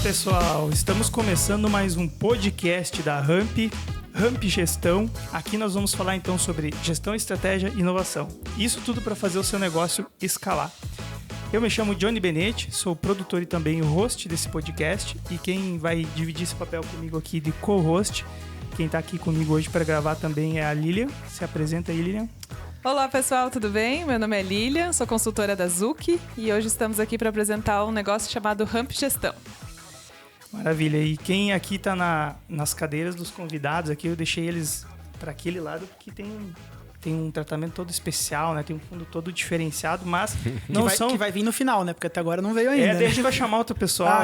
pessoal, estamos começando mais um podcast da Ramp Gestão. Aqui nós vamos falar então sobre gestão, estratégia e inovação. Isso tudo para fazer o seu negócio escalar. Eu me chamo Johnny Benetti, sou produtor e também o host desse podcast, e quem vai dividir esse papel comigo aqui de co-host, quem está aqui comigo hoje para gravar também é a Lilian. Se apresenta aí, Lilian. Olá pessoal, tudo bem? Meu nome é Lilian, sou consultora da Zuki e hoje estamos aqui para apresentar um negócio chamado Ramp Gestão. Maravilha, e quem aqui está nas cadeiras dos convidados aqui, eu deixei eles para aquele lado porque tem um tratamento todo especial, né? Tem um fundo todo diferenciado, mas que vai vir no final, né? Porque até agora não veio ainda. Daí a gente vai chamar outro pessoal.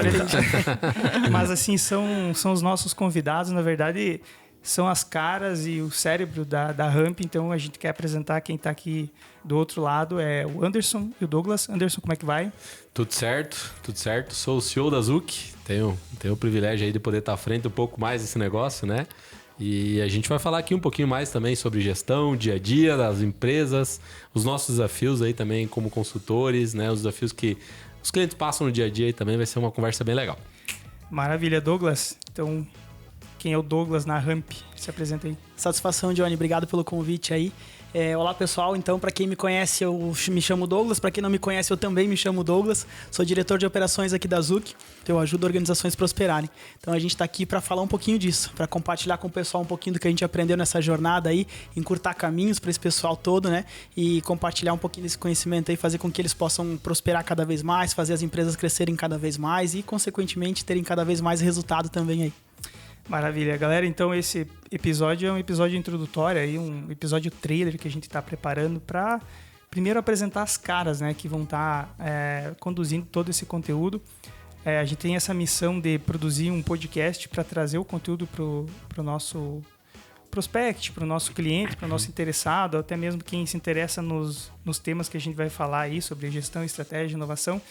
Mas assim, são os nossos convidados, na verdade, são as caras e o cérebro da Ramp, então a gente quer apresentar quem está aqui do outro lado, é o Anderson e o Douglas. Anderson, como é que vai? Tudo certo. Sou o CEO da Zuki, tenho o privilégio aí de poder estar à frente um pouco mais desse negócio, né? E a gente vai falar aqui um pouquinho mais também sobre gestão, dia a dia das empresas, os nossos desafios aí também como consultores, né? Os desafios que os clientes passam no dia a dia e também vai ser uma conversa bem legal. Maravilha, Douglas. Então, quem é o Douglas na Ramp? Se apresenta aí. Satisfação, Johnny. Obrigado pelo convite aí. Olá, pessoal. Então, para quem me conhece, eu me chamo Douglas. Para quem não me conhece, eu também me chamo Douglas. Sou diretor de operações aqui da Zuki. Eu ajudo organizações a prosperarem. Então, a gente está aqui para falar um pouquinho disso, para compartilhar com o pessoal um pouquinho do que a gente aprendeu nessa jornada aí, encurtar caminhos para esse pessoal todo, né? E compartilhar um pouquinho desse conhecimento aí, fazer com que eles possam prosperar cada vez mais, fazer as empresas crescerem cada vez mais e, consequentemente, terem cada vez mais resultado também aí. Maravilha, galera. Então esse episódio é um episódio introdutório, aí, um episódio trailer que a gente está preparando para primeiro apresentar as caras, né, que vão estar conduzindo todo esse conteúdo. A gente tem essa missão de produzir um podcast para trazer o conteúdo para o nosso prospect, para o nosso cliente, para o nosso interessado, até mesmo quem se interessa nos temas que a gente vai falar aí sobre gestão, estratégia e inovação.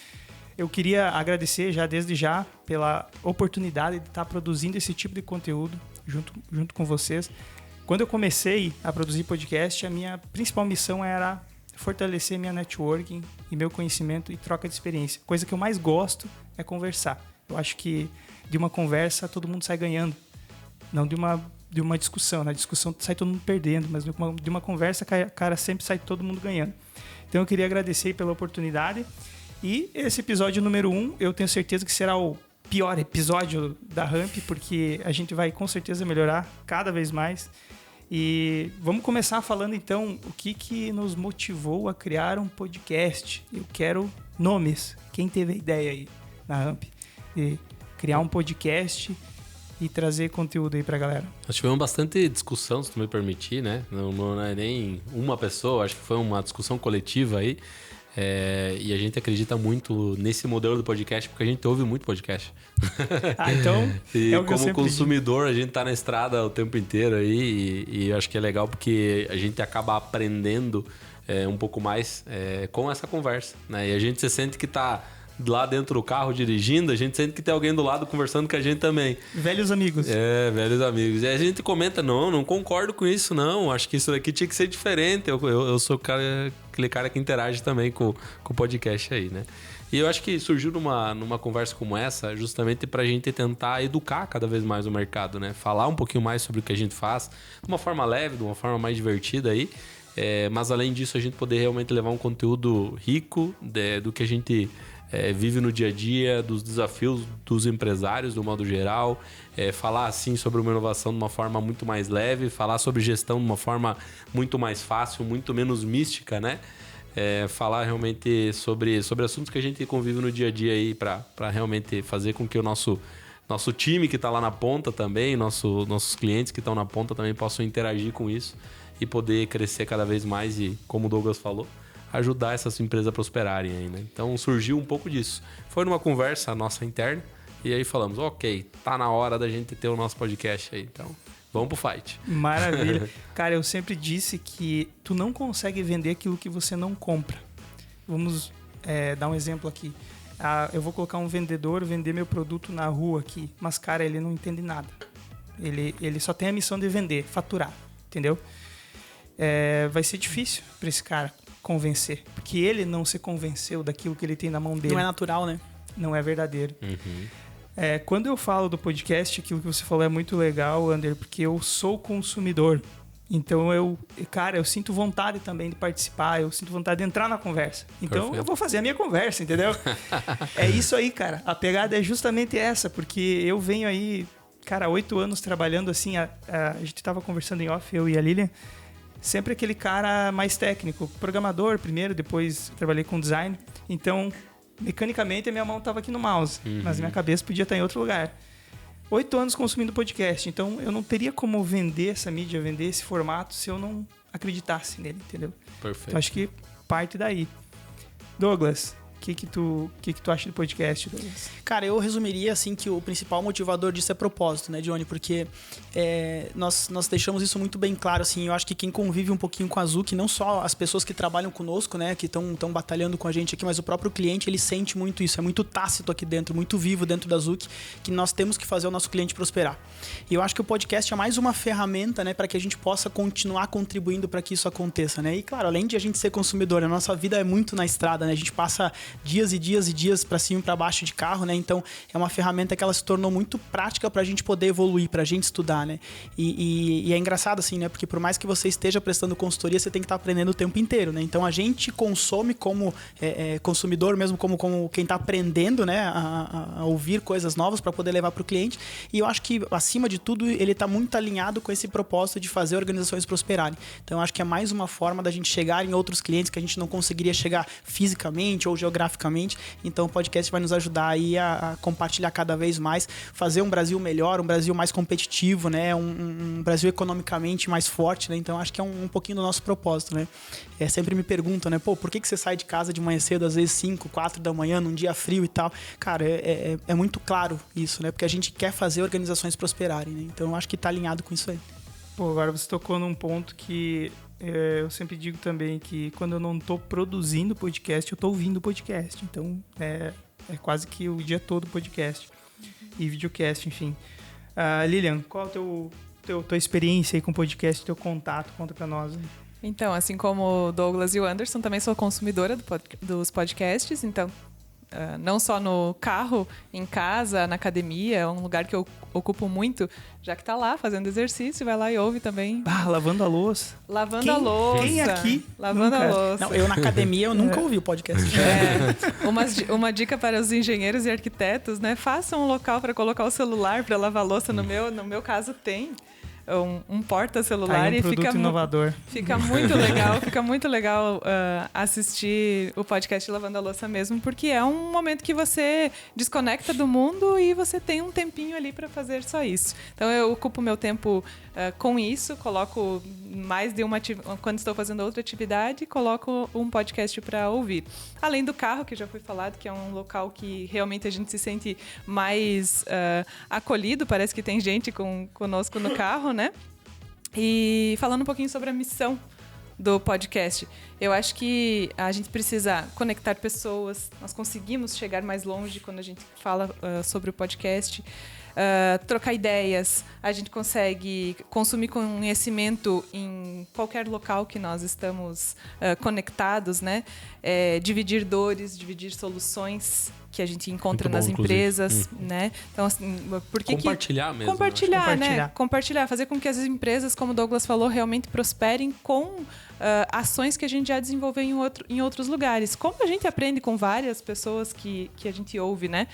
Eu queria agradecer desde já pela oportunidade de estar produzindo esse tipo de conteúdo junto com vocês. Quando eu comecei a produzir podcast, a minha principal missão era fortalecer minha networking e meu conhecimento e troca de experiência. Coisa que eu mais gosto é conversar. Eu acho que de uma conversa todo mundo sai ganhando, não de uma discussão. Na discussão sai todo mundo perdendo, mas de uma conversa, cara, sempre sai todo mundo ganhando. Então eu queria agradecer pela oportunidade. E esse episódio número 1, eu tenho certeza que será o pior episódio da Ramp, porque a gente vai com certeza melhorar cada vez mais. E vamos começar falando então o que nos motivou a criar um podcast. Eu quero nomes. Quem teve a ideia aí na Ramp de criar um podcast e trazer conteúdo aí pra galera? Nós tivemos bastante discussão, se tu me permitir, né? Não é nem uma pessoa, acho que foi uma discussão coletiva aí. E a gente acredita muito nesse modelo do podcast, porque a gente ouve muito podcast. Então, e como consumidor, a gente tá na estrada o tempo inteiro aí, e acho que é legal porque a gente acaba aprendendo um pouco mais com essa conversa, né? E a gente se sente que tá lá dentro do carro dirigindo, a gente sente que tem alguém do lado conversando com a gente também. Velhos amigos. Velhos amigos. E a gente comenta, não concordo com isso, não. Acho que isso daqui tinha que ser diferente. Eu sou aquele cara que interage também com o podcast aí, né? E eu acho que surgiu numa conversa como essa justamente pra gente tentar educar cada vez mais o mercado, né? Falar um pouquinho mais sobre o que a gente faz de uma forma leve, de uma forma mais divertida aí. Mas além disso, a gente poder realmente levar um conteúdo rico do que a gente vive no dia a dia, dos desafios dos empresários, do modo geral, falar assim sobre uma inovação de uma forma muito mais leve, falar sobre gestão de uma forma muito mais fácil, muito menos mística, né? Falar realmente sobre assuntos que a gente convive no dia a dia aí para realmente fazer com que o nosso time que está lá na ponta também, nossos clientes que estão na ponta também possam interagir com isso e poder crescer cada vez mais e, como o Douglas falou, ajudar essas empresas a prosperarem aí, né? Então surgiu um pouco disso. Foi numa conversa nossa interna e aí falamos, ok, tá na hora da gente ter o nosso podcast aí, então vamos pro fight. Maravilha. Cara, eu sempre disse que tu não consegue vender aquilo que você não compra. Vamos dar um exemplo aqui. Eu vou colocar um vendedor, vender meu produto na rua aqui, mas cara, ele não entende nada. Ele só tem a missão de vender, faturar, entendeu? Vai ser difícil para esse cara convencer, porque ele não se convenceu daquilo que ele tem na mão dele. Não é natural, né? Não é verdadeiro. Uhum. Quando eu falo do podcast, aquilo que você falou é muito legal, Ander, porque eu sou consumidor. Então, eu sinto vontade também de participar, eu sinto vontade de entrar na conversa. Então, Perfeito. eu vou fazer a minha conversa, entendeu? É isso aí, cara. A pegada é justamente essa, porque eu venho aí, cara, 8 anos trabalhando assim, a gente tava conversando em off, eu e a Lilian, sempre aquele cara mais técnico, programador primeiro, depois trabalhei com design. Então, mecanicamente, a minha mão tava aqui no mouse, mas minha cabeça podia estar em outro lugar. 8 anos consumindo podcast, então eu não teria como vender essa mídia, vender esse formato se eu não acreditasse nele, entendeu? Perfeito. Então acho que parte daí. Douglas, o que tu acha do podcast, Douglas? Cara, eu resumiria assim que o principal motivador disso é propósito, né, Johnny? Porque nós deixamos isso muito bem claro, assim. Eu acho que quem convive um pouquinho com a Zuki, não só as pessoas que trabalham conosco, né, que estão batalhando com a gente aqui, mas o próprio cliente, ele sente muito isso. É muito tácito aqui dentro, muito vivo dentro da Zuki, que nós temos que fazer o nosso cliente prosperar. E eu acho que o podcast é mais uma ferramenta, né, para que a gente possa continuar contribuindo para que isso aconteça, né? E claro, além de a gente ser consumidor, a nossa vida é muito na estrada, né? A gente passa dias e dias e dias para cima e para baixo de carro, né? Então, é uma ferramenta que ela se tornou muito prática para a gente poder evoluir, para a gente estudar, né? E é engraçado, assim, né? Porque por mais que você esteja prestando consultoria, você tem que estar aprendendo o tempo inteiro, né? Então, a gente consome como consumidor, mesmo como quem está aprendendo, né? A ouvir coisas novas para poder levar para o cliente. E eu acho que, acima de tudo, ele está muito alinhado com esse propósito de fazer organizações prosperarem. Então, eu acho que é mais uma forma da gente chegar em outros clientes que a gente não conseguiria chegar fisicamente ou geograficamente. Então, o podcast vai nos ajudar aí a compartilhar cada vez mais, fazer um Brasil melhor, um Brasil mais competitivo, né? Um Brasil economicamente mais forte, né? Então, acho que é um pouquinho do nosso propósito, né? Sempre me perguntam, né? Pô, por que você sai de casa de manhã cedo, às vezes 5, 4 da manhã, num dia frio e tal? Cara, é muito claro isso, né? Porque a gente quer fazer organizações prosperarem, né? Então, eu acho que tá alinhado com isso aí. Pô, agora você tocou num ponto que eu sempre digo também que quando eu não tô produzindo podcast, eu tô ouvindo podcast. Então, é quase que o dia todo podcast e videocast, enfim. Lilian, qual é a tua experiência aí com podcast, teu contato? Conta pra nós. Então, assim como o Douglas e o Anderson, também sou consumidora dos podcasts, então não só no carro, em casa, na academia, é um lugar que eu ocupo muito, já que tá lá fazendo exercício, vai lá e ouve também. Lavando a louça. Lavando a louça. Quem aqui? Lavando a louça. Não, eu na academia, eu nunca ouvi o podcast. Uma dica para os engenheiros e arquitetos, né? Façam um local para colocar o celular para lavar a louça. No meu caso, tem um porta-celular e fica inovador. Fica muito legal assistir o podcast Lavando a Louça mesmo, porque é um momento que você desconecta do mundo e você tem um tempinho ali para fazer só isso. Então eu ocupo meu tempo com isso, coloco mais de uma quando estou fazendo outra atividade, coloco um podcast para ouvir. Além do carro, que já foi falado, que é um local que realmente a gente se sente mais acolhido, parece que tem gente conosco no carro, né? E falando um pouquinho sobre a missão do podcast, eu acho que a gente precisa conectar pessoas, nós conseguimos chegar mais longe quando a gente fala sobre o podcast, trocar ideias, a gente consegue consumir conhecimento em qualquer local que nós estamos conectados, né? Dividir dores, dividir soluções que a gente encontra nas empresas, né? Então, assim, compartilhar mesmo. Compartilhar, né? Compartilhar, fazer com que as empresas, como o Douglas falou, realmente prosperem com ações que a gente já desenvolveu em outros lugares. Como a gente aprende com várias pessoas que a gente ouve, né?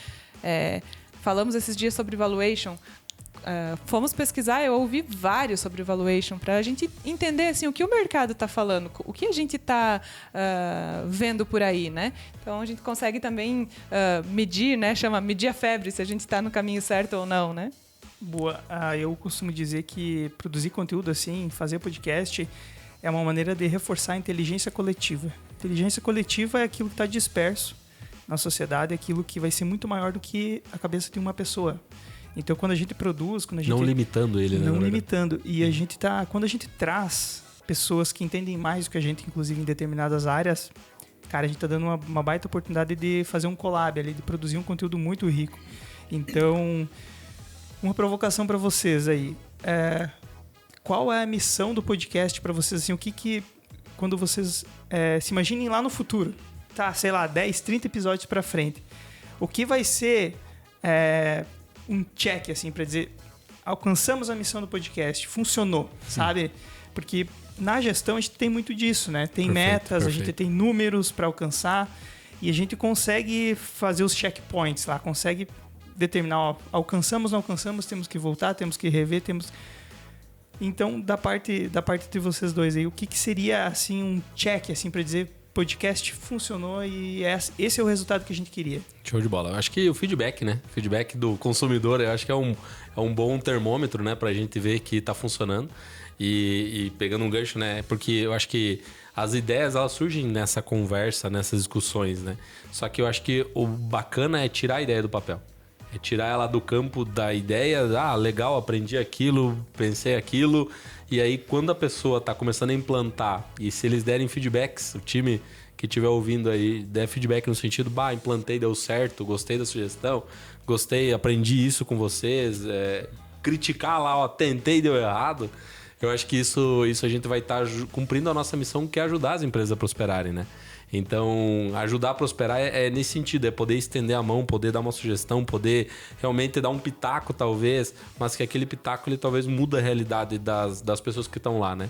Falamos esses dias sobre valuation. Fomos pesquisar, eu ouvi vários sobre valuation para a gente entender assim, o que o mercado está falando, o que a gente está vendo por aí, né? Então a gente consegue também medir, né? Chama medir a febre, se a gente está no caminho certo ou não, né? Boa. Eu costumo dizer que produzir conteúdo assim, fazer podcast, é uma maneira de reforçar a inteligência coletiva. Inteligência coletiva é aquilo que está disperso na sociedade, é aquilo que vai ser muito maior do que a cabeça de uma pessoa. Então, quando a gente produz, quando a gente... Não limitando ele, né? Não limitando. E quando a gente traz pessoas que entendem mais do que a gente, inclusive em determinadas áreas, cara, a gente tá dando uma baita oportunidade de fazer um collab ali, de produzir um conteúdo muito rico. Então, uma provocação para vocês aí. Qual é a missão do podcast para vocês? Assim, quando vocês se imaginem lá no futuro, tá, sei lá, 10, 30 episódios para frente, o que vai ser um check, assim, para dizer, alcançamos a missão do podcast, funcionou, sabe? Porque na gestão a gente tem muito disso, né? Tem metas, a gente tem números para alcançar e a gente consegue fazer os checkpoints lá, consegue determinar, ó, alcançamos, não alcançamos, temos que voltar, temos que rever, Então, da parte de vocês dois aí, o que seria, assim, um check, assim, para dizer podcast funcionou e esse é o resultado que a gente queria? Show de bola. Eu acho que o feedback, né? Feedback do consumidor, eu acho que é um bom termômetro, né? Pra gente ver que tá funcionando. E pegando um gancho, né? Porque eu acho que as ideias, elas surgem nessa conversa, nessas discussões, né? Só que eu acho que o bacana é tirar a ideia do papel. É tirar ela do campo da ideia, legal, aprendi aquilo, pensei aquilo. E aí, quando a pessoa está começando a implantar, e se eles derem feedbacks, o time que estiver ouvindo aí der feedback no sentido, implantei, deu certo, gostei da sugestão, gostei, aprendi isso com vocês, criticar lá, tentei, deu errado. Eu acho que isso a gente vai estar cumprindo a nossa missão, que é ajudar as empresas a prosperarem, né? Então, ajudar a prosperar é nesse sentido, é poder estender a mão, poder dar uma sugestão, poder realmente dar um pitaco, talvez, mas que aquele pitaco, ele talvez muda a realidade das pessoas que estão lá, né?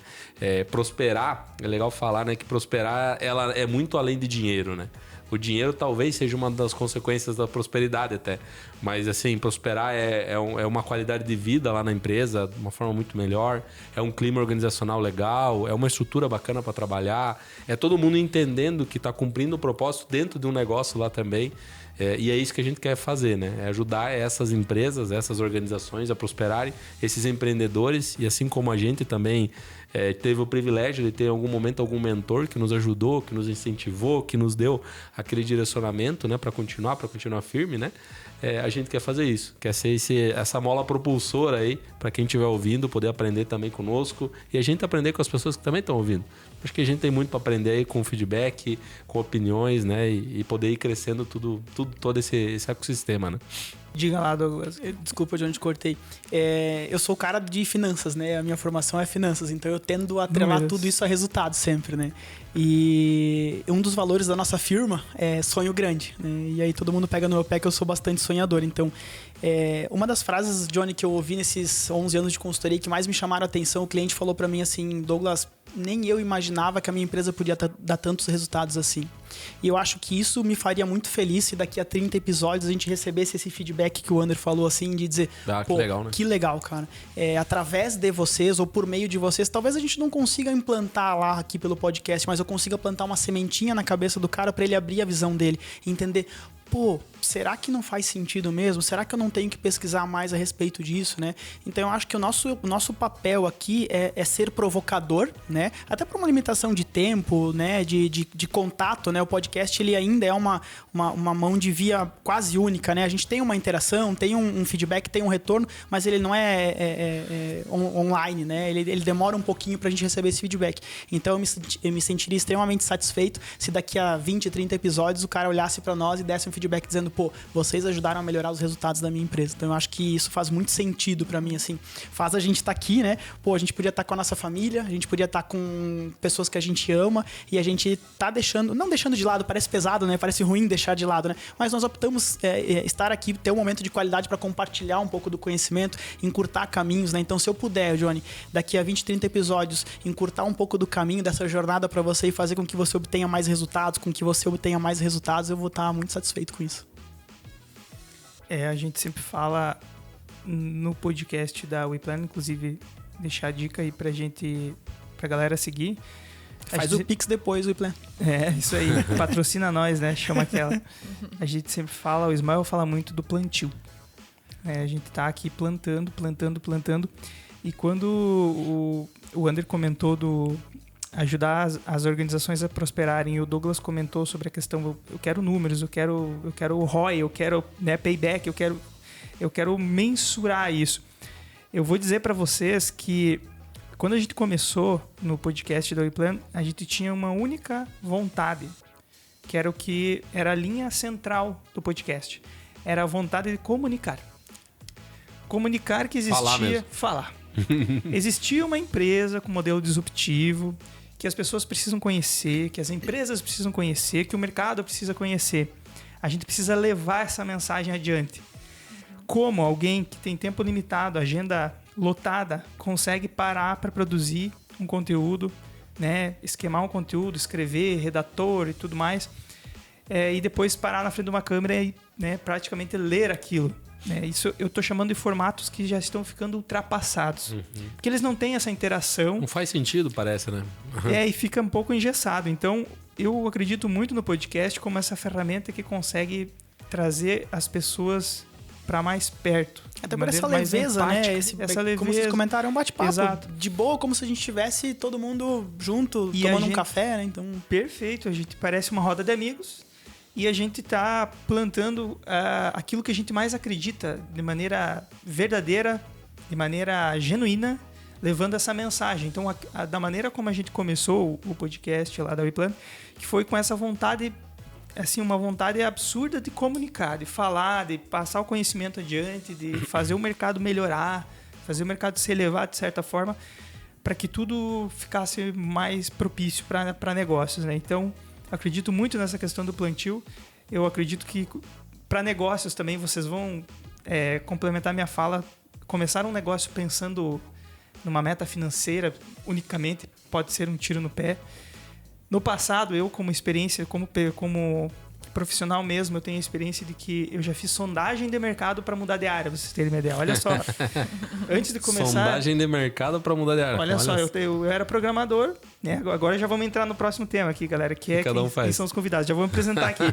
Prosperar, é legal falar, né? Que prosperar, ela é muito além de dinheiro, né? O dinheiro talvez seja uma das consequências da prosperidade até. Mas, assim, prosperar é uma qualidade de vida lá na empresa, de uma forma muito melhor. É um clima organizacional legal, é uma estrutura bacana para trabalhar. É todo mundo entendendo que está cumprindo o propósito dentro de um negócio lá também. E é isso que a gente quer fazer, né? É ajudar essas empresas, essas organizações a prosperarem, esses empreendedores. E assim como a gente também teve o privilégio de ter em algum momento algum mentor que nos ajudou, que nos incentivou, que nos deu aquele direcionamento, né, para continuar firme, né? A gente quer fazer isso, quer ser essa mola propulsora aí para quem estiver ouvindo, poder aprender também conosco e a gente aprender com as pessoas que também estão ouvindo. Acho que a gente tem muito para aprender aí com feedback, com opiniões, né? E poder ir crescendo todo esse ecossistema, né? Diga lá, Douglas. Desculpa de onde cortei. Eu sou o cara de finanças, né? A minha formação é finanças, então eu tendo a atrelar tudo isso a resultado sempre, né? E um dos valores da nossa firma é sonho grande, né? E aí todo mundo pega no meu pé que eu sou bastante sonhador. Então, uma das frases, Johnny, que eu ouvi nesses 11 anos de consultoria que mais me chamaram a atenção, o cliente falou para mim assim, Douglas, nem eu imaginava que a minha empresa podia dar tantos resultados assim. E eu acho que isso me faria muito feliz se daqui a 30 episódios a gente recebesse esse feedback que o Ander falou, assim, de dizer, que legal, né? Que legal, cara. Através de vocês ou por meio de vocês, talvez a gente não consiga implantar lá aqui pelo podcast, mas eu consiga plantar uma sementinha na cabeça do cara para ele abrir a visão dele e entender, será que não faz sentido mesmo? Será que eu não tenho que pesquisar mais a respeito disso, né? Então eu acho que o nosso papel aqui é ser provocador, né? Até por uma limitação de tempo, né? De contato, né? O podcast, ele ainda é uma mão de via quase única, né? A gente tem uma interação, tem um feedback, tem um retorno, mas ele não é online, né? Ele demora um pouquinho pra gente receber esse feedback. Então eu me sentiria extremamente satisfeito se daqui a 20, 30 episódios o cara olhasse pra nós e desse um feedback dizendo, vocês ajudaram a melhorar os resultados da minha empresa. Então eu acho que isso faz muito sentido pra mim, assim. Faz a gente estar aqui, né? A gente podia estar com a nossa família, a gente podia estar com pessoas que a gente ama e a gente tá não deixando de lado, parece pesado, né? Parece ruim deixar de lado, né? Mas nós optamos estar aqui, ter um momento de qualidade para compartilhar um pouco do conhecimento, encurtar caminhos, né? Então se eu puder, Johnny, daqui a 20, 30 episódios, encurtar um pouco do caminho dessa jornada para você e fazer com que você obtenha mais resultados, eu vou estar muito satisfeito com isso. A gente sempre fala no podcast da WePlan, inclusive deixar a dica aí pra galera seguir. Faz o Pix depois, WePlan. Isso aí. Patrocina nós, né? Chama aquela. A gente sempre fala, o Ismael fala muito do plantio. A gente tá aqui plantando. E quando o Ander comentou do ajudar as organizações a prosperarem, e o Douglas comentou sobre a questão, eu quero números, eu quero ROI, eu quero, né, payback, eu quero mensurar isso. Eu vou dizer para vocês que quando a gente começou no podcast da WePlan, a gente tinha uma única vontade, que era o que era a linha central do podcast. Era a vontade de comunicar. Comunicar que existia... Falar. Existia uma empresa com modelo disruptivo, que as pessoas precisam conhecer, que as empresas precisam conhecer, que o mercado precisa conhecer. A gente precisa levar essa mensagem adiante. como alguém que tem tempo limitado, agenda lotada, consegue parar para produzir um conteúdo, né? Esquemar um conteúdo, escrever, redator e tudo mais, e depois parar na frente de uma câmera e, né, praticamente ler aquilo. Isso eu estou chamando de formatos que já estão ficando ultrapassados. Porque eles não têm essa interação. Não faz sentido, parece, né? E fica um pouco engessado. Então, eu acredito muito no podcast como essa ferramenta que consegue trazer as pessoas para mais perto. Até por essa leveza, né? Essa leveza. Como vocês comentaram, é um bate-papo. Exato. De boa, como se a gente estivesse todo mundo junto, tomando um café, né? Então... Perfeito. A gente parece uma roda de amigos. E a gente está plantando aquilo que a gente mais acredita de maneira verdadeira, de maneira genuína, levando essa mensagem. Então, da maneira como a gente começou o podcast lá da WePlan, que foi com essa vontade, assim, uma vontade absurda de comunicar, de falar, de passar o conhecimento adiante, de fazer o mercado melhorar, fazer o mercado se elevar de certa forma, para que tudo ficasse mais propício para negócios, né? Então, acredito muito nessa questão do plantio. Eu acredito que para negócios também vocês vão complementar minha fala. Começar um negócio pensando numa meta financeira unicamente pode ser um tiro no pé. No passado, eu como experiência, como profissional mesmo, eu tenho a experiência de que eu já fiz sondagem de mercado para mudar de área, pra vocês terem uma ideia. Olha só, antes de começar... Sondagem de mercado para mudar de área. Olha só, eu era programador, né? Agora já vamos entrar no próximo tema aqui, galera, que é quem são os convidados. Já vou me apresentar aqui.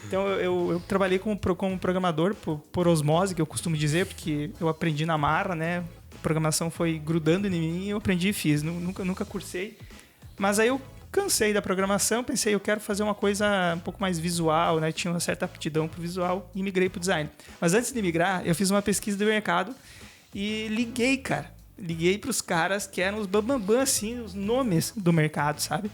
Então, eu trabalhei como programador por osmose, que eu costumo dizer, porque eu aprendi na marra, né? A programação foi grudando em mim e eu aprendi e fiz. Nunca cursei. Mas aí eu cansei da programação, pensei, eu quero fazer uma coisa um pouco mais visual, né? Tinha uma certa aptidão pro visual e migrei pro design. Mas antes de migrar, eu fiz uma pesquisa do mercado e liguei pros caras que eram os bambambam, assim, os nomes do mercado, sabe?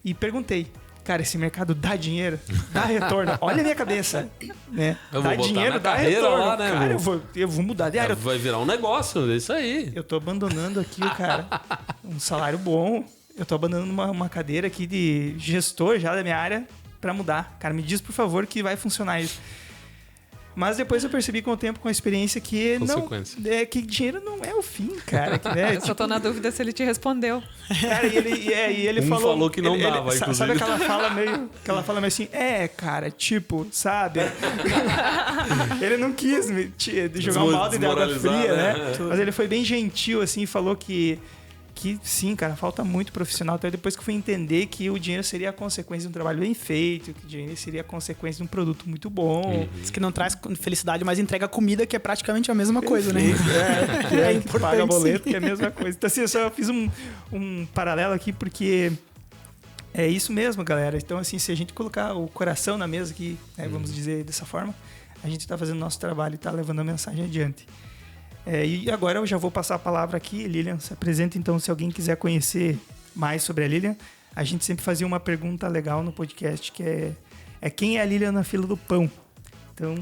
E perguntei, cara, esse mercado dá dinheiro? Dá retorno? Olha a minha cabeça, né? Dá dinheiro, dá retorno. Lá, né, cara, eu vou mudar de área. Vai virar um negócio, é isso aí. Eu tô abandonando aqui, cara, um salário bom. Eu tô abandonando uma cadeira aqui de gestor já da minha área pra mudar. Cara, me diz, por favor, que vai funcionar isso. Mas depois eu percebi com o tempo, com a experiência, que que dinheiro não é o fim, cara. Que, né, eu só tô na dúvida se ele te respondeu. Cara, e ele falou que não dava, inclusive. Sabe aquela fala meio assim, assim, tipo, sabe? Ele não quis jogar um balde de água fria, né? Mas ele foi bem gentil, assim, e falou que sim, cara, falta muito profissional. Até depois que eu fui entender que o dinheiro seria a consequência de um trabalho bem feito, que o dinheiro seria a consequência de um produto muito bom. Diz que não traz felicidade, mas entrega comida, que é praticamente a mesma coisa, né? É importante, paga boleto, que é a mesma coisa. Então, assim, eu só fiz um paralelo aqui, porque é isso mesmo, galera. Então, assim, se a gente colocar o coração na mesa aqui, né, vamos dizer dessa forma, a gente está fazendo o nosso trabalho e está levando a mensagem adiante. E agora eu já vou passar a palavra aqui. Lilian, se apresenta então, se alguém quiser conhecer mais sobre a Lilian. A gente sempre fazia uma pergunta legal no podcast, que é quem é a Lilian na fila do pão? Então,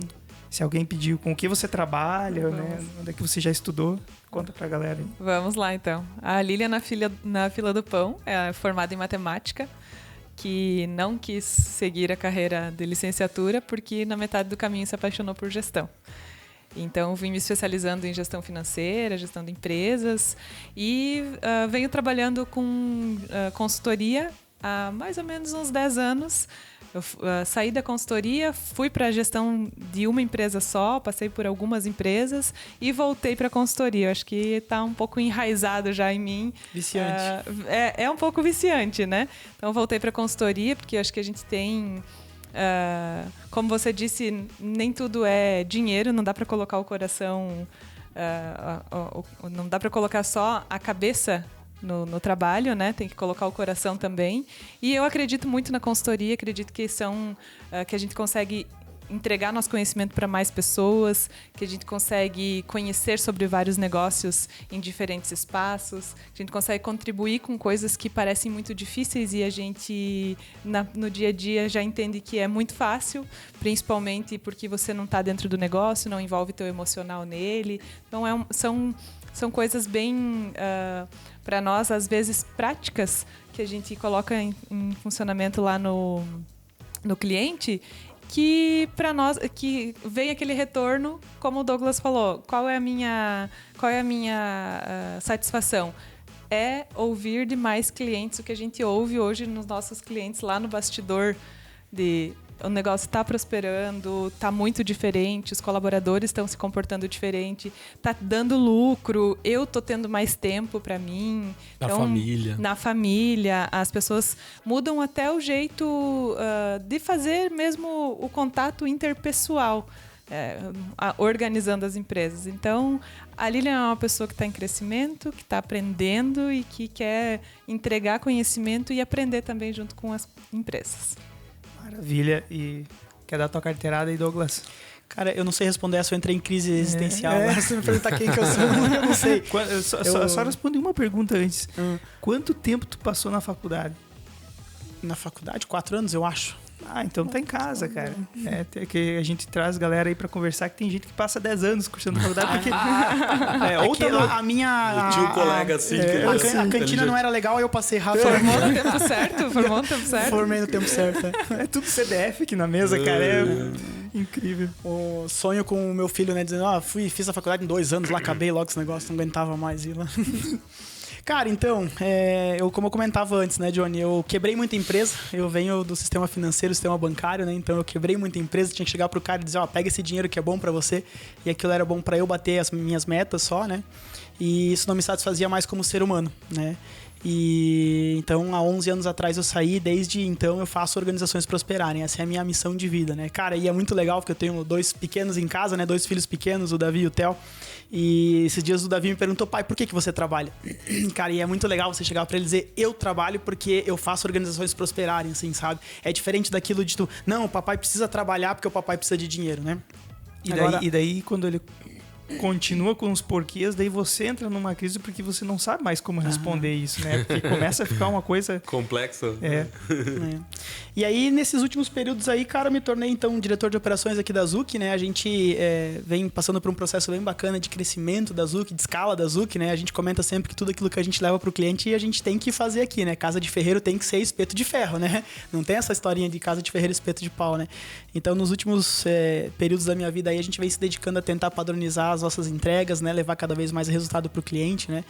se alguém pediu com o que você trabalha, né, onde é que você já estudou, conta pra galera aí. Vamos lá, então. A Lilian na fila do pão é formada em matemática, que não quis seguir a carreira de licenciatura porque na metade do caminho se apaixonou por gestão. Então, vim me especializando em gestão financeira, gestão de empresas e venho trabalhando com consultoria há mais ou menos uns 10 anos. Eu saí da consultoria, fui para a gestão de uma empresa só, passei por algumas empresas e voltei para a consultoria. Eu acho que está um pouco enraizado já em mim. Viciante. É um pouco viciante, né? Então, voltei para a consultoria porque eu acho que a gente tem... como você disse, nem tudo é dinheiro, não dá para colocar o coração, não dá para colocar só a cabeça no trabalho, né? Tem que colocar o coração também. E eu acredito muito na consultoria, acredito que que a gente consegue entregar nosso conhecimento para mais pessoas, que a gente consegue conhecer sobre vários negócios em diferentes espaços, que a gente consegue contribuir com coisas que parecem muito difíceis e a gente, no dia a dia, já entende que é muito fácil, principalmente porque você não está dentro do negócio, não envolve teu emocional nele. Então, são coisas bem, para nós, às vezes, práticas, que a gente coloca em funcionamento lá no cliente que para nós, que vem aquele retorno, como o Douglas falou, qual é a minha satisfação? É ouvir de mais clientes o que a gente ouve hoje nos nossos clientes lá no bastidor o negócio está prosperando, está muito diferente, os colaboradores estão se comportando diferente, está dando lucro, eu estou tendo mais tempo para mim. Na família, as pessoas mudam até o jeito de fazer mesmo o contato interpessoal, organizando as empresas. Então, a Lilian é uma pessoa que está em crescimento, que está aprendendo e que quer entregar conhecimento e aprender também junto com as empresas. Maravilha. E quer dar tua carteirada aí, Douglas? Cara, eu não sei responder essa, eu entrei em crise existencial. Agora você me perguntar quem que eu sou, eu não sei. Só respondi uma pergunta antes. Quanto tempo tu passou na faculdade? Na faculdade? 4 anos, eu acho. Ah, então tá em casa, cara. Que a gente traz galera aí pra conversar, que tem gente que passa 10 anos cursando faculdade, porque... a minha... Eu tinha um colega assim. A cantina não era legal, aí eu passei rápido. Formou no tempo certo? Formei no tempo certo. É tudo CDF aqui na mesa, cara. É incrível. O sonho com o meu filho, né? Dizendo, fiz a faculdade em 2 anos, lá acabei logo esse negócio, não aguentava mais ir lá. Cara, então, como eu comentava antes, né, Johnny, eu quebrei muita empresa, eu venho do sistema financeiro, sistema bancário, né, então eu quebrei muita empresa, tinha que chegar pro cara e dizer, pega esse dinheiro que é bom pra você, e aquilo era bom pra eu bater as minhas metas só, né, e isso não me satisfazia mais como ser humano, né. E então, há 11 anos atrás eu saí, desde então eu faço organizações prosperarem, essa é a minha missão de vida, né. Cara, e é muito legal porque eu tenho 2 pequenos em casa, né, 2 filhos pequenos, o Davi e o Theo, e esses dias o Davi me perguntou, pai, por que você trabalha? Cara, e é muito legal você chegar pra ele e dizer, eu trabalho porque eu faço organizações prosperarem, assim, sabe? É diferente daquilo de não, o papai precisa trabalhar porque o papai precisa de dinheiro, né? E daí quando ele continua com os porquês, daí você entra numa crise porque você não sabe mais como responder isso, né? Porque começa a ficar uma coisa... complexa. E aí, nesses últimos períodos aí, cara, eu me tornei, então, diretor de operações aqui da Zuc, né? A gente vem passando por um processo bem bacana de crescimento da Zuc, de escala da Zuc, né? A gente comenta sempre que tudo aquilo que a gente leva pro cliente, a gente tem que fazer aqui, né? Casa de ferreiro tem que ser espeto de ferro, né? Não tem essa historinha de casa de ferreiro espeto de pau, né? Então, nos últimos períodos da minha vida aí, a gente vem se dedicando a tentar padronizar as nossas entregas, né? Levar cada vez mais resultado pro cliente, né?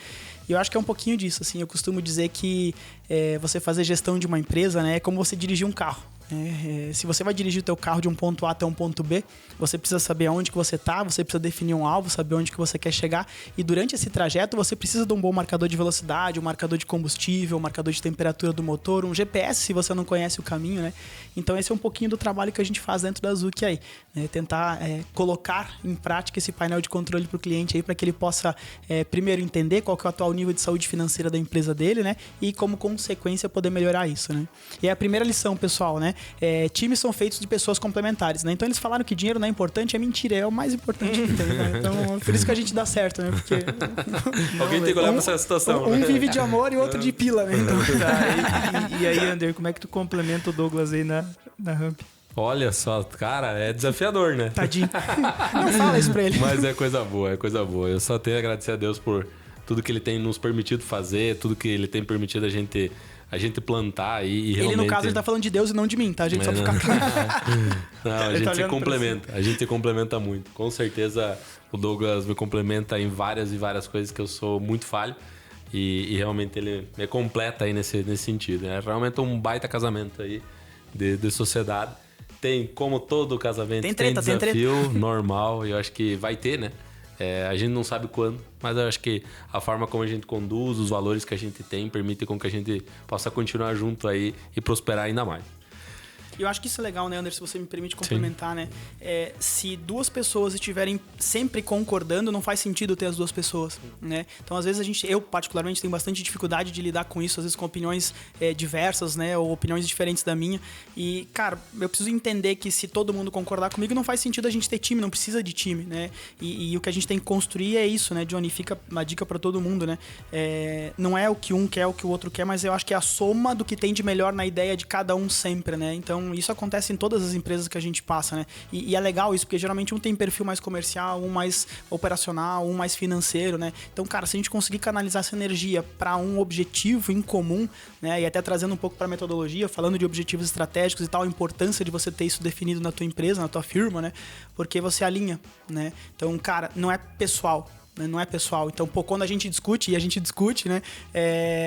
E eu acho que é um pouquinho disso, assim. Eu costumo dizer que você fazer gestão de uma empresa, né? É como você dirigir um carro. Se você vai dirigir o teu carro de um ponto A até um ponto B, você precisa saber aonde que você está, você precisa definir um alvo, saber onde que você quer chegar, e durante esse trajeto você precisa de um bom marcador de velocidade, um marcador de combustível, um marcador de temperatura do motor, um GPS se você não conhece o caminho, né? Então esse é um pouquinho do trabalho que a gente faz dentro da Zuc aí, né? Tentar colocar em prática esse painel de controle para o cliente aí, para que ele possa primeiro entender qual que é o atual nível de saúde financeira da empresa dele, né? E como consequência poder melhorar isso, né? E é a primeira lição, pessoal, né? Times são feitos de pessoas complementares, né? Então eles falaram que dinheiro não é importante, é mentira, é o mais importante que tem, né? Então por isso que a gente dá certo, né? Porque alguém tem que olhar pra essa situação. Um vive de amor e o outro de pila, né? Então... E aí, Ander, como é que tu complementa o Douglas aí na Ramp? Olha só, cara, é desafiador, né? Tadinho. Não fala isso pra ele. Mas é coisa boa, é coisa boa. Eu só tenho a agradecer a Deus por tudo que ele tem nos permitido fazer, tudo que ele tem permitido a gente plantar e realmente... Ele, no caso, ele tá falando de Deus e não de mim, tá? A gente só fica claro. Não, a gente se complementa. A gente se complementa muito. Com certeza, o Douglas me complementa em várias e várias coisas que eu sou muito falho. E realmente ele me completa aí nesse sentido. É realmente um baita casamento aí de sociedade. Tem, como todo casamento, tem desafio normal. E eu acho que vai ter, né? A gente não sabe quando, mas eu acho que a forma como a gente conduz, os valores que a gente tem, permite com que a gente possa continuar junto aí e prosperar ainda mais. E eu acho que isso é legal, né, Anderson, se você me permite complementar, né? Se 2 pessoas estiverem sempre concordando, não faz sentido ter as 2 pessoas, né? Então, às vezes, eu particularmente tenho bastante dificuldade de lidar com isso, às vezes com opiniões diversas, né? Ou opiniões diferentes da minha. E, cara, eu preciso entender que se todo mundo concordar comigo, não faz sentido a gente ter time, não precisa de time, né? E o que a gente tem que construir é isso, né, Johnny? Fica uma dica pra todo mundo, né? Não é o que um quer, o que o outro quer, mas eu acho que é a soma do que tem de melhor na ideia de cada um sempre, né? Então, Então, isso acontece em todas as empresas que a gente passa, né? E é legal isso, porque geralmente um tem perfil mais comercial, um mais operacional, um mais financeiro, né? Então, cara, se a gente conseguir canalizar essa energia para um objetivo em comum, né? E até trazendo um pouco para a metodologia, falando de objetivos estratégicos e tal, a importância de você ter isso definido na tua empresa, na tua firma, né? Porque você alinha, né? Então, cara, não é pessoal. Não é pessoal. Então, pô, quando a gente discute, né?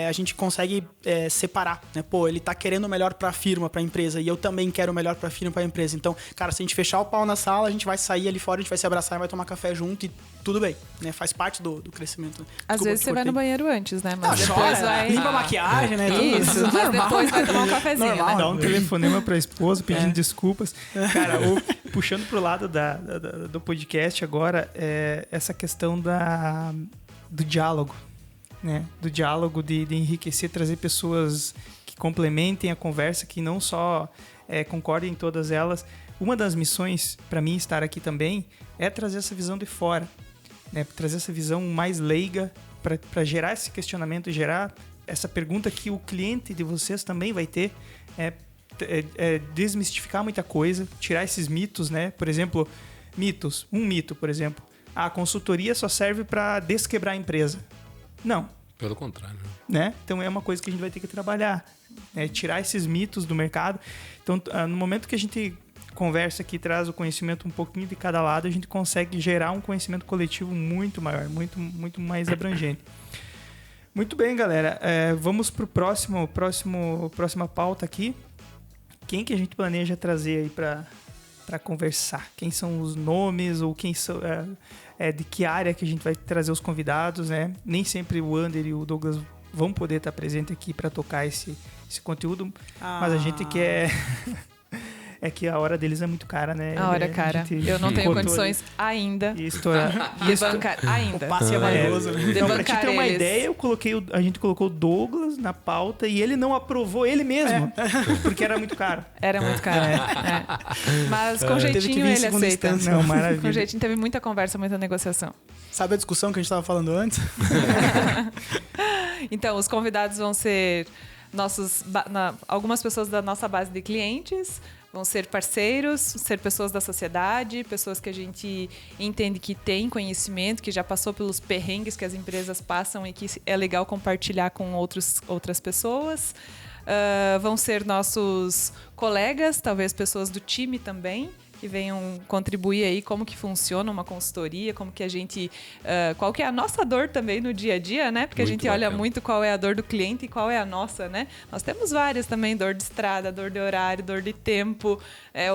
A gente consegue separar, né? Pô, ele tá querendo o melhor pra firma, pra empresa, e eu também quero o melhor pra firma, pra empresa. Então, cara, se a gente fechar o pau na sala, a gente vai sair ali fora, a gente vai se abraçar e vai tomar café junto e tudo bem, né? Faz parte do crescimento. Às vezes você vai no banheiro antes, né? Mas não, depois chora, vai... limpa a maquiagem, né? Isso, mas depois vai tomar um cafezinho, Normal, né? Dá um telefonema pra esposa pedindo desculpas. Cara, puxando pro lado do podcast agora, essa questão do diálogo, né? Do diálogo, de enriquecer, trazer pessoas que complementem a conversa, que não só concordem em todas elas. Uma das missões, para mim, estar aqui também, é trazer essa visão de fora, né? Trazer essa visão mais leiga para gerar esse questionamento, gerar essa pergunta que o cliente de vocês também vai ter, desmistificar muita coisa, tirar esses mitos, né? Por exemplo, um mito, por exemplo. A consultoria só serve para desquebrar a empresa. Não. Pelo contrário. Né? Então é uma coisa que a gente vai ter que trabalhar, né? Tirar esses mitos do mercado. Então, no momento que a gente conversa aqui, traz o conhecimento um pouquinho de cada lado, a gente consegue gerar um conhecimento coletivo muito maior, muito, muito mais abrangente. Muito bem, galera. Vamos para a próxima pauta aqui. Quem que a gente planeja trazer aí para conversar? Quem são os nomes ou quem são, de que área que a gente vai trazer os convidados, né? Nem sempre o Ander e o Douglas vão poder estar presentes aqui para tocar esse conteúdo, mas a gente quer... É que a hora deles é muito cara, né? A hora é cara. Eu não tenho condições ainda de bancar ainda. O passe é valioso. Então, pra te ter uma ideia, a gente colocou o Douglas na pauta e ele não aprovou ele mesmo, porque era muito caro. Era muito caro. Mas com jeitinho ele aceita. Não, maravilha. Com jeitinho teve muita conversa, muita negociação. Sabe a discussão que a gente estava falando antes? Então, os convidados vão ser algumas pessoas da nossa base de clientes, vão ser parceiros, ser pessoas da sociedade, pessoas que a gente entende que tem conhecimento, que já passou pelos perrengues que as empresas passam e que é legal compartilhar com outras pessoas. Vão ser nossos colegas, talvez pessoas do time também, que venham contribuir aí como que funciona uma consultoria, como que a gente... qual que é a nossa dor também no dia a dia, né? Porque muito a gente olha muito qual é a dor do cliente e qual é a nossa, né? Nós temos várias também, dor de estrada, dor de horário, dor de tempo.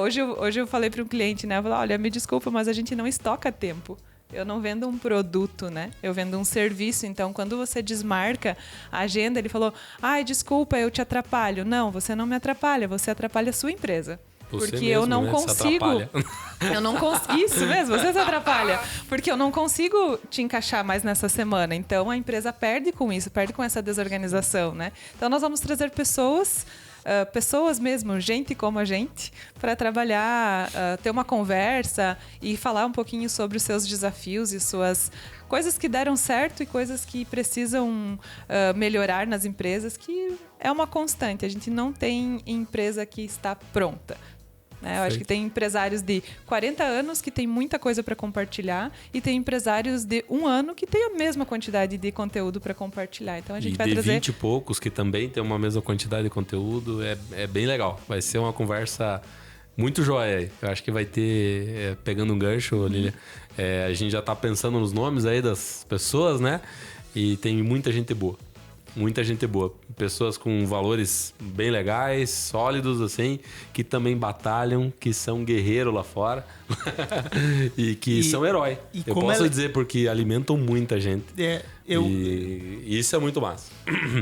Hoje eu falei para um cliente, né? Eu falei, olha, me desculpa, mas a gente não estoca tempo. Eu não vendo um produto, né? Eu vendo um serviço. Então, quando você desmarca a agenda, ele falou, desculpa, eu te atrapalho. Não, você não me atrapalha, você atrapalha a sua empresa. Você porque mesmo, eu não consigo. Eu não consigo. Isso mesmo, você se atrapalha. Porque eu não consigo te encaixar mais nessa semana. Então a empresa perde com isso, perde com essa desorganização, né? Então nós vamos trazer pessoas mesmo, gente como a gente, para trabalhar, ter uma conversa e falar um pouquinho sobre os seus desafios e suas coisas que deram certo e coisas que precisam melhorar nas empresas, que é uma constante. A gente não tem empresa que está pronta. Eu acho que tem empresários de 40 anos que tem muita coisa para compartilhar e tem empresários de 1 ano que tem a mesma quantidade de conteúdo para compartilhar. Então a gente vai trazer... 20 e poucos que também tem uma mesma quantidade de conteúdo. É bem legal. Vai ser uma conversa muito joia aí. Eu acho que vai ter, pegando um gancho, Lília, a gente já tá pensando nos nomes aí das pessoas, né? E tem muita gente boa. Muita gente boa. Pessoas com valores bem legais, sólidos, assim, que também batalham, que são guerreiros lá fora e que são herói. Eu posso dizer, porque alimentam muita gente. E isso é muito massa.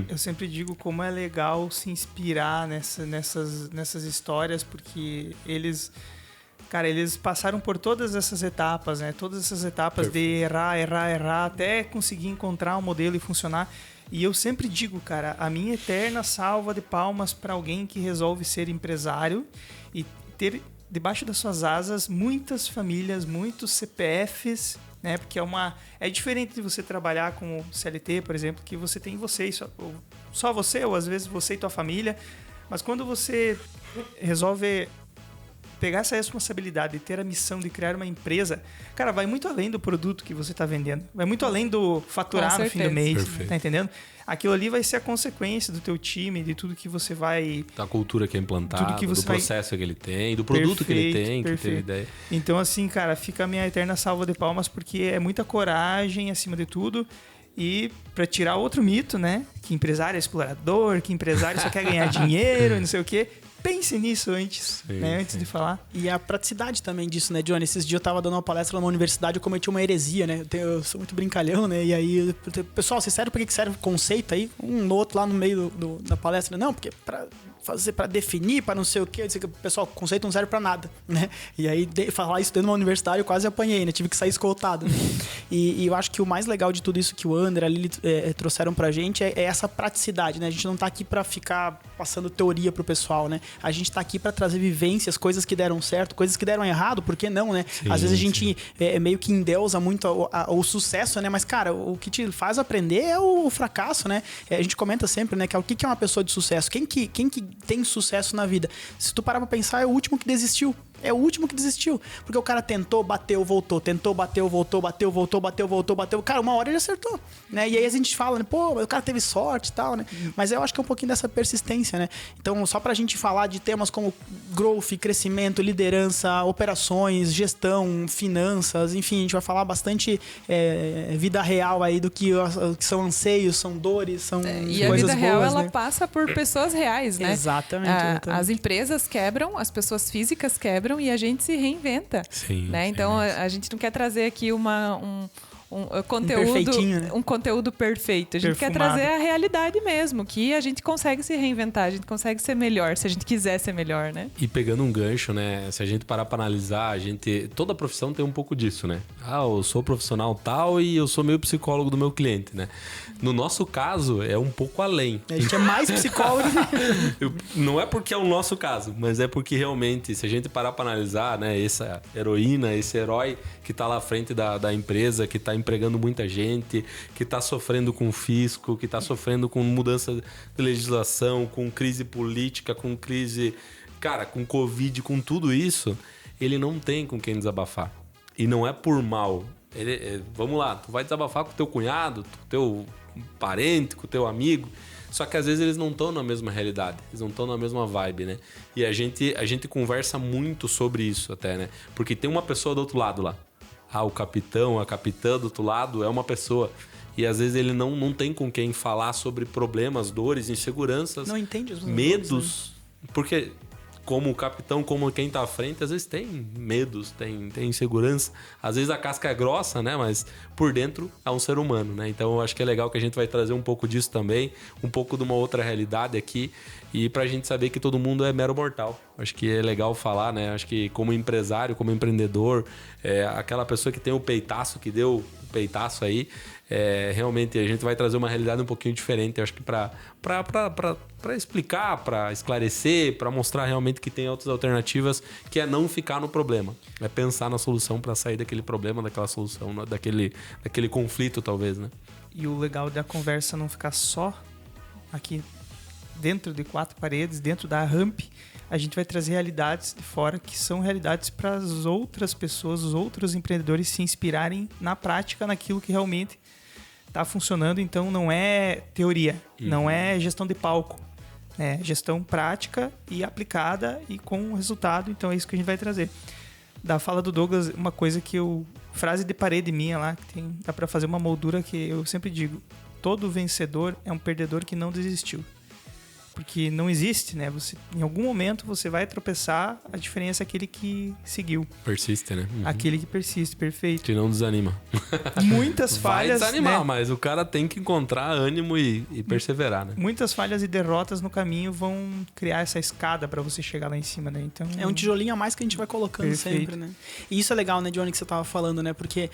Eu sempre digo como é legal se inspirar nessas histórias, porque eles passaram por todas essas etapas, né? Todas essas etapas de errar, até conseguir encontrar um modelo e funcionar. E eu sempre digo, cara, a minha eterna salva de palmas para alguém que resolve ser empresário e ter debaixo das suas asas muitas famílias, muitos CPFs, né? Porque é diferente de você trabalhar como CLT, por exemplo, que você tem você e só você, ou às vezes você e tua família. Mas quando você resolve pegar essa responsabilidade e ter a missão de criar uma empresa, cara, vai muito além do produto que você está vendendo. Vai muito além do faturar no fim do mês, Perfeito. tá entendendo? Aquilo ali vai ser a consequência do teu time, de tudo que você vai... Da cultura que é implantada, Tudo que você do processo que ele tem, do produto que ele tem, que teve ideia. Então, assim, cara, fica a minha eterna salva de palmas, porque é muita coragem acima de tudo. E para tirar outro mito, né? Que empresário é explorador, que empresário só quer ganhar dinheiro, não sei o quê. Pense nisso antes, né? Antes de falar. E a praticidade também disso, né, Johnny? Esses dias eu tava dando uma palestra numa universidade, eu cometi uma heresia, né? Eu sou muito brincalhão, né? E aí, pessoal, vocês sabem por que serve o conceito aí? Um no outro lá no meio da palestra. Não, porque para definir, para não sei o quê. Eu disse que, pessoal, o conceito não serve para nada, né? E aí, falar isso dentro de uma universidade, eu quase apanhei, né? Tive que sair escoltado. Né? E eu acho que o mais legal de tudo isso que o André, a Lili trouxeram pra gente é essa praticidade, né? A gente não tá aqui para ficar passando teoria pro pessoal, né? A gente tá aqui para trazer vivências, coisas que deram certo, coisas que deram errado, por que não, né? Sim, às vezes a gente meio que endeusa muito o sucesso, né? Mas, cara, o que te faz aprender é o fracasso, né? A gente comenta sempre, né? Que é o que é uma pessoa de sucesso? Quem que tem sucesso na vida? Se tu parar pra pensar, é o último que desistiu. É o último que desistiu. Porque o cara tentou, bateu, voltou. Tentou, bateu, voltou, bateu, voltou, bateu, voltou, bateu. Cara, uma hora ele acertou, né? E aí a gente fala, né? Pô, o cara teve sorte e tal, né? Mas eu acho que é um pouquinho dessa persistência, né? Então, só pra gente falar de temas como growth, crescimento, liderança, operações, gestão, finanças, enfim, a gente vai falar bastante vida real aí do que são anseios, são dores, são E a coisas vida real, boas, ela né? passa por pessoas reais, né? Exatamente. As empresas quebram, as pessoas físicas quebram e a gente se reinventa. Sim, né? Então, a gente não quer trazer aqui um conteúdo perfeito. A gente quer Perfumado. trazer a realidade mesmo, que a gente consegue se reinventar, a gente consegue ser melhor, se a gente quiser ser melhor, né? E pegando um gancho, né? Se a gente parar pra analisar, toda profissão tem um pouco disso, né? Eu sou profissional tal e eu sou meio psicólogo do meu cliente, né? No nosso caso, é um pouco além. A gente é mais psicólogo. Não é porque é o nosso caso, mas é porque realmente, se a gente parar pra analisar, né? Essa heroína, esse herói que tá lá à frente da empresa, que tá empregando muita gente, que tá sofrendo com fisco, que tá sofrendo com mudança de legislação, com crise política, com crise... Cara, com Covid, com tudo isso, ele não tem com quem desabafar. E não é por mal. Vamos lá, tu vai desabafar com o teu cunhado, com o teu parente, com o teu amigo, só que às vezes eles não estão na mesma realidade, eles não estão na mesma vibe, né? E a gente conversa muito sobre isso até, né? Porque tem uma pessoa do outro lado lá. O capitão, a capitã do outro lado é uma pessoa. E às vezes ele não tem com quem falar sobre problemas, dores, inseguranças, Não entende os medos. Porque como o capitão, como quem tá à frente, às vezes tem medos, tem insegurança. Às vezes a casca é grossa, né? Mas por dentro é um ser humano, né? Então eu acho que é legal que a gente vai trazer um pouco disso também, um pouco de uma outra realidade aqui. E pra gente saber que todo mundo é mero mortal. Acho que é legal falar, né? Acho que como empresário, como empreendedor, aquela pessoa que tem o peitaço, que deu o peitaço aí, realmente a gente vai trazer uma realidade um pouquinho diferente. Eu acho que pra explicar, pra esclarecer, pra mostrar realmente que tem outras alternativas, que é não ficar no problema. É pensar na solução pra sair daquele problema, daquela solução, daquele conflito talvez, né? E o legal da conversa não ficar só aqui dentro de quatro paredes, dentro da ramp, a gente vai trazer realidades de fora que são realidades para as outras pessoas, os outros empreendedores se inspirarem na prática, naquilo que realmente está funcionando. Então não é teoria, não é gestão de palco, é gestão prática e aplicada e com resultado. Então é isso que a gente vai trazer. Da fala do Douglas, uma coisa que frase de parede minha lá, que dá para fazer uma moldura que eu sempre digo: todo vencedor é um perdedor que não desistiu. Porque não existe, né? Em algum momento você vai tropeçar, a diferença é aquele que seguiu. Persiste, né? Aquele que persiste, perfeito. Que não desanima. Muitas falhas, vai desanimar, né? Mas o cara tem que encontrar ânimo e perseverar, né? Muitas falhas e derrotas no caminho vão criar essa escada para você chegar lá em cima, né? Então, é um tijolinho a mais que a gente vai colocando perfeito. Sempre, né? E isso é legal, né, Johnny, que você tava falando, né? Porque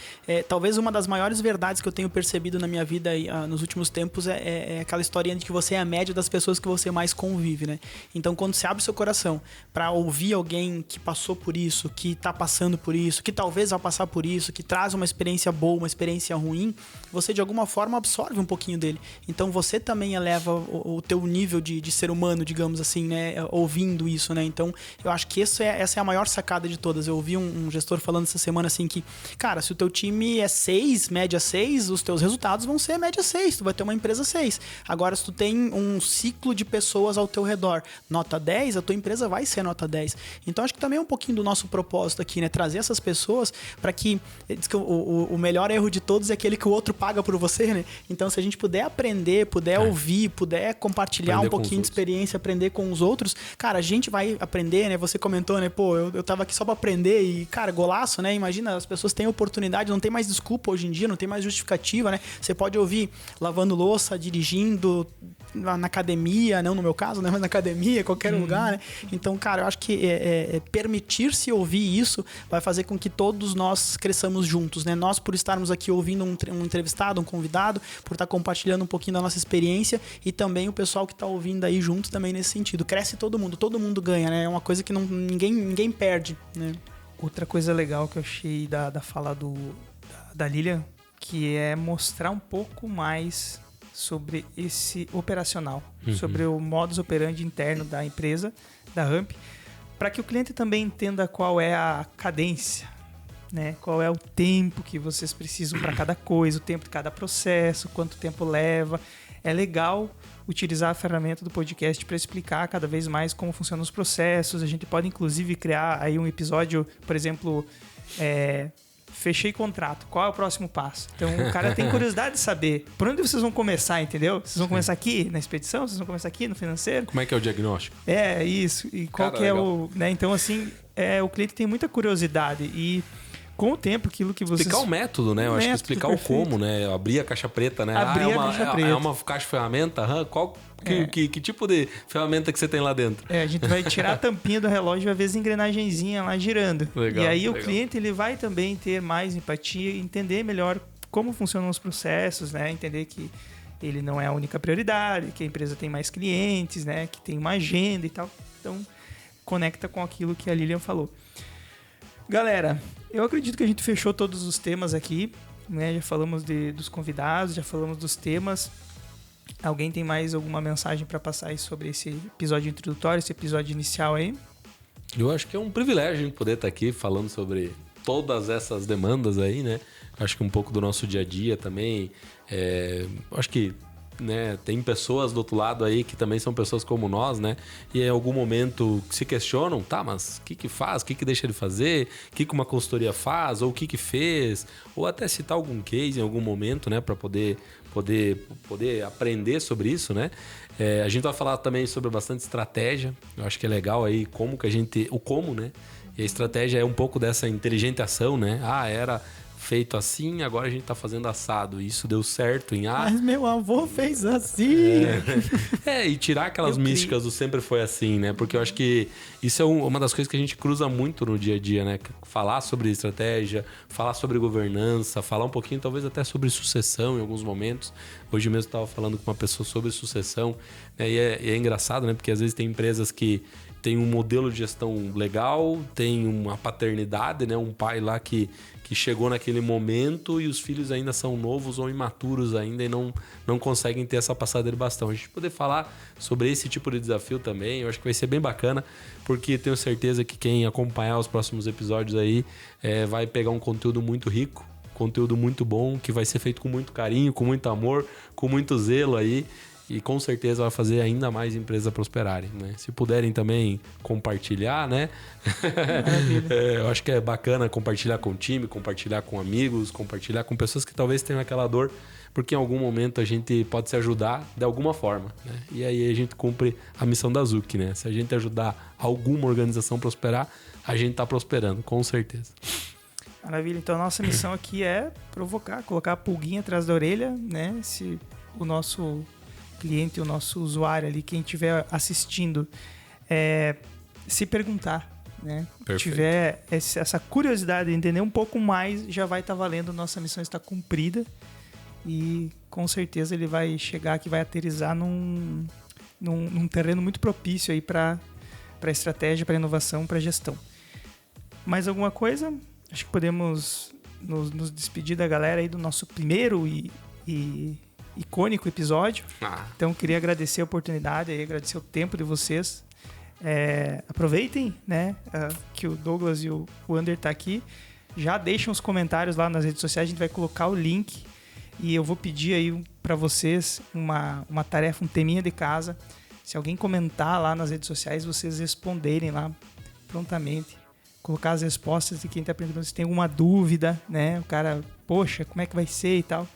talvez uma das maiores verdades que eu tenho percebido na minha vida nos últimos tempos é aquela historinha de que você é a média das pessoas que você você mais convive, né? Então, quando você abre seu coração para ouvir alguém que passou por isso, que tá passando por isso, que talvez vá passar por isso, que traz uma experiência boa, uma experiência ruim, você de alguma forma absorve um pouquinho dele. Então, você também eleva o teu nível de ser humano, digamos assim, né? Ouvindo isso, né? Então, eu acho que essa é a maior sacada de todas. Eu ouvi um gestor falando essa semana assim que, cara, se o teu time é 6, média 6, os teus resultados vão ser média 6, tu vai ter uma empresa 6. Agora, se tu tem um ciclo de pessoas ao teu redor, nota 10, a tua empresa vai ser nota 10. Então, acho que também é um pouquinho do nosso propósito aqui, né? Trazer essas pessoas para que... Diz que o melhor erro de todos é aquele que o outro paga por você, né? Então, se a gente puder aprender, puder ouvir, puder compartilhar aprender um pouquinho de experiência, aprender com os outros, cara, a gente vai aprender, né? Você comentou, né? Pô, eu tava aqui só pra aprender e, cara, golaço, né? Imagina, as pessoas têm oportunidade, não tem mais desculpa hoje em dia, não tem mais justificativa, né? Você pode ouvir lavando louça, dirigindo, na academia, não no meu caso, né? Mas na academia, qualquer lugar, né? Então, cara, eu acho que permitir-se ouvir isso vai fazer com que todos nós cresçamos juntos, né? Nós, por estarmos aqui ouvindo um entrevistado, um convidado, por estar compartilhando um pouquinho da nossa experiência, e também o pessoal que está ouvindo aí junto também nesse sentido. Cresce todo mundo ganha, né? É uma coisa que ninguém perde, né? Outra coisa legal que eu achei da fala da Lilian, que é mostrar um pouco mais sobre esse operacional, sobre o modus operandi interno da empresa, da Ramp, para que o cliente também entenda qual é a cadência, né? Qual é o tempo que vocês precisam para cada coisa, o tempo de cada processo, quanto tempo leva. É legal utilizar a ferramenta do podcast para explicar cada vez mais como funcionam os processos. A gente pode, inclusive, criar aí um episódio, por exemplo, fechei contrato, qual é o próximo passo? Então, o cara tem curiosidade de saber por onde vocês vão começar, entendeu? Vocês vão começar aqui na expedição? Vocês vão começar aqui no financeiro? Como é que é o diagnóstico? É, isso. E qual que é o... Né? Então, assim, o cliente tem muita curiosidade e... Com o tempo, aquilo que vocês... Explicar o método, né? Eu acho que explicar perfeito. O como, né? Abrir a caixa preta, né? Abrir a caixa preta. É uma caixa de ferramenta? Que tipo de ferramenta que você tem lá dentro? A gente vai tirar a tampinha do relógio e vai ver as engrenagenzinhas lá girando. Legal, e aí legal. O cliente ele vai também ter mais empatia, entender melhor como funcionam os processos, né? Entender que ele não é a única prioridade, que a empresa tem mais clientes, né? Que tem uma agenda e tal. Então, conecta com aquilo que a Lilian falou. Galera, eu acredito que a gente fechou todos os temas aqui, né? Já falamos dos convidados, já falamos dos temas. Alguém tem mais alguma mensagem para passar aí sobre esse episódio introdutório, esse episódio inicial aí? Eu acho que é um privilégio a gente poder estar aqui falando sobre todas essas demandas aí, né? Acho que um pouco do nosso dia a dia também. Acho que, né, tem pessoas do outro lado aí que também são pessoas como nós, né? E em algum momento se questionam, tá, mas o que faz? O que deixa de fazer? O que uma consultoria faz? Ou o que fez? Ou até citar algum case em algum momento, né? Para poder aprender sobre isso, né? A gente vai falar também sobre bastante estratégia. Eu acho que é legal aí o como, né? E a estratégia é um pouco dessa inteligente ação, né? Era feito assim, agora a gente tá fazendo assado. Isso deu certo em Mas meu avô fez assim. E tirar aquelas místicas do sempre foi assim, né? Porque eu acho que isso é uma das coisas que a gente cruza muito no dia a dia, né? Falar sobre estratégia, falar sobre governança, falar um pouquinho talvez até sobre sucessão em alguns momentos. Hoje mesmo eu estava falando com uma pessoa sobre sucessão, né? E é engraçado, né? Porque às vezes tem empresas que tem um modelo de gestão legal, tem uma paternidade, né? Um pai lá que chegou naquele momento e os filhos ainda são novos ou imaturos ainda e não conseguem ter essa passada de bastão. A gente poder falar sobre esse tipo de desafio também, eu acho que vai ser bem bacana, porque tenho certeza que quem acompanhar os próximos episódios aí vai pegar um conteúdo muito rico, conteúdo muito bom, que vai ser feito com muito carinho, com muito amor, com muito zelo aí. E com certeza vai fazer ainda mais empresas prosperarem, né? Se puderem também compartilhar, né? Eu acho que é bacana compartilhar com o time, compartilhar com amigos, compartilhar com pessoas que talvez tenham aquela dor, porque em algum momento a gente pode se ajudar de alguma forma, né? E aí a gente cumpre a missão da Zuc, né? Se a gente ajudar alguma organização a prosperar, a gente está prosperando, com certeza. Maravilha. Então a nossa missão aqui é provocar, colocar a pulguinha atrás da orelha, né? Se o nosso cliente, o nosso usuário ali, quem estiver assistindo, se perguntar, né? Tiver essa curiosidade de entender um pouco mais, já vai estar valendo, nossa missão está cumprida e com certeza ele vai chegar aqui, vai aterrissar num terreno muito propício aí para estratégia, para inovação, para gestão. Mais alguma coisa? Acho que podemos nos despedir da galera aí do nosso primeiro e icônico episódio. Então, queria agradecer a oportunidade, agradecer o tempo de vocês. Aproveitem, né, que o Douglas e o Ander tá aqui. Já deixem os comentários lá nas redes sociais, a gente vai colocar o link e eu vou pedir aí para vocês uma tarefa, um teminha de casa. Se alguém comentar lá nas redes sociais, vocês responderem lá prontamente. Colocar as respostas de quem está perguntando se tem alguma dúvida, né? O cara, poxa, como é que vai ser e tal.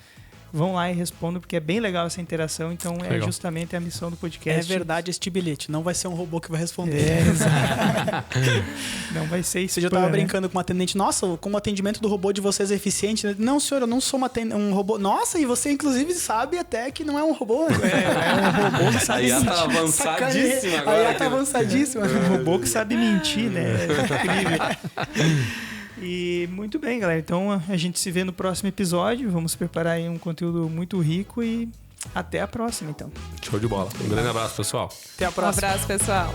Vão lá e respondam, porque é bem legal essa interação. Então, é justamente a missão do podcast. É verdade este bilhete. Não vai ser um robô que vai responder. Exato. Não vai ser isso. Você já estava brincando com uma atendente. Nossa, como o atendimento do robô de vocês é eficiente. Não, senhor, eu não sou um robô. Nossa, e você, inclusive, sabe até que não é um robô. É um robô que sabe mentir. Tá avançadíssima agora. A IA tá avançadíssima. Um robô que sabe mentir, né? É incrível. E muito bem, galera. Então a gente se vê no próximo episódio. Vamos preparar aí um conteúdo muito rico e até a próxima, então. Show de bola. Um grande abraço, pessoal. Até a próxima. Um abraço, pessoal.